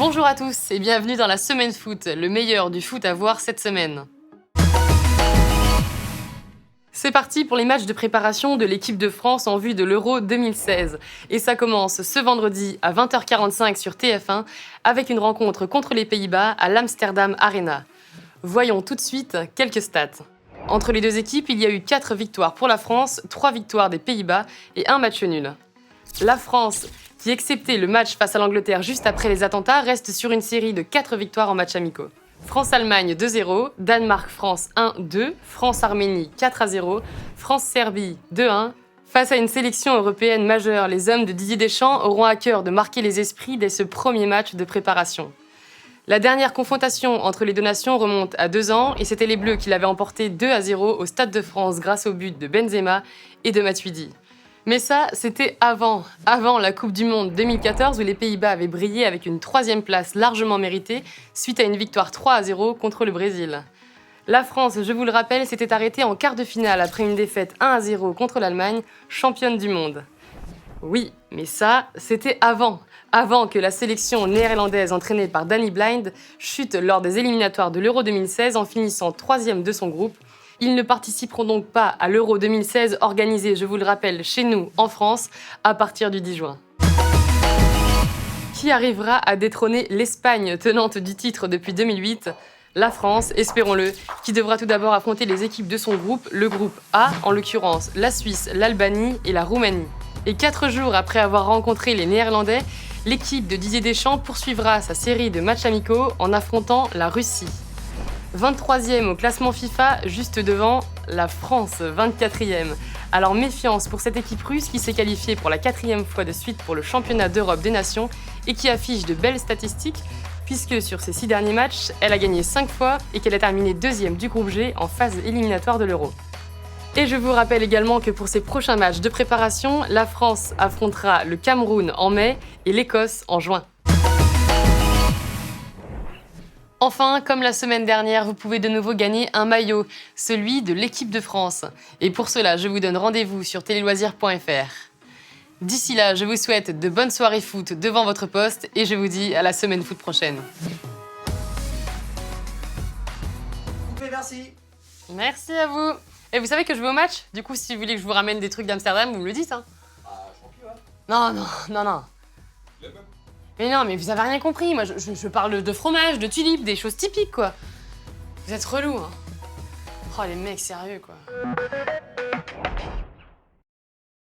Bonjour à tous et bienvenue dans la semaine foot, le meilleur du foot à voir cette semaine. C'est parti pour les matchs de préparation de l'équipe de France en vue de l'Euro 2016. Et ça commence ce vendredi à 20h45 sur TF1 avec une rencontre contre les Pays-Bas à l'Amsterdam Arena. Voyons tout de suite quelques stats. Entre les deux équipes, il y a eu 4 victoires pour la France, 3 victoires des Pays-Bas et un match nul. La France, qui excepté le match face à l'Angleterre juste après les attentats, reste sur une série de 4 victoires en matchs amicaux. France-Allemagne 2-0, Danemark-France 1-2, France-Arménie 4-0, France-Serbie 2-1. Face à une sélection européenne majeure, les hommes de Didier Deschamps auront à cœur de marquer les esprits dès ce premier match de préparation. La dernière confrontation entre les deux nations remonte à 2 ans et c'était les Bleus qui l'avaient emporté 2-0 au Stade de France grâce au but de Benzema et de Matuidi. Mais ça, c'était avant la Coupe du Monde 2014 où les Pays-Bas avaient brillé avec une 3e place largement méritée suite à une victoire 3-0 contre le Brésil. La France, je vous le rappelle, s'était arrêtée en quart de finale après une défaite 1-0 contre l'Allemagne, championne du monde. Oui, mais ça, c'était avant que la sélection néerlandaise entraînée par Danny Blind chute lors des éliminatoires de l'Euro 2016 en finissant 3e de son groupe. Ils ne participeront donc pas à l'Euro 2016 organisé, je vous le rappelle, chez nous, en France, à partir du 10 juin. Qui arrivera à détrôner l'Espagne, tenante du titre depuis 2008 ? La France, espérons-le, qui devra tout d'abord affronter les équipes de son groupe, le groupe A, en l'occurrence la Suisse, l'Albanie et la Roumanie. Et 4 jours après avoir rencontré les Néerlandais, l'équipe de Didier Deschamps poursuivra sa série de matchs amicaux en affrontant la Russie. 23e au classement FIFA, juste devant la France, 24e. Alors méfiance pour cette équipe russe qui s'est qualifiée pour la 4e fois de suite pour le championnat d'Europe des Nations et qui affiche de belles statistiques puisque sur ses 6 derniers matchs, elle a gagné 5 fois et qu'elle a terminé 2e du groupe G en phase éliminatoire de l'Euro. Et je vous rappelle également que pour ses prochains matchs de préparation, la France affrontera le Cameroun en mai et l'Écosse en juin. Enfin, comme la semaine dernière, vous pouvez de nouveau gagner un maillot, celui de l'équipe de France. Et pour cela, je vous donne rendez-vous sur téléloisirs.fr. D'ici là, je vous souhaite de bonnes soirées foot devant votre poste et je vous dis à la semaine foot prochaine. Merci. Merci à vous. Et vous savez que je vais au match ? Du coup, si vous voulez que je vous ramène des trucs d'Amsterdam, vous me le dites, hein ? Je m'en prie, ouais. Non. Mais non, mais vous avez rien compris. Moi, je parle de fromage, de tulipes, des choses typiques, quoi. Vous êtes relous, hein. Oh, les mecs, sérieux, quoi.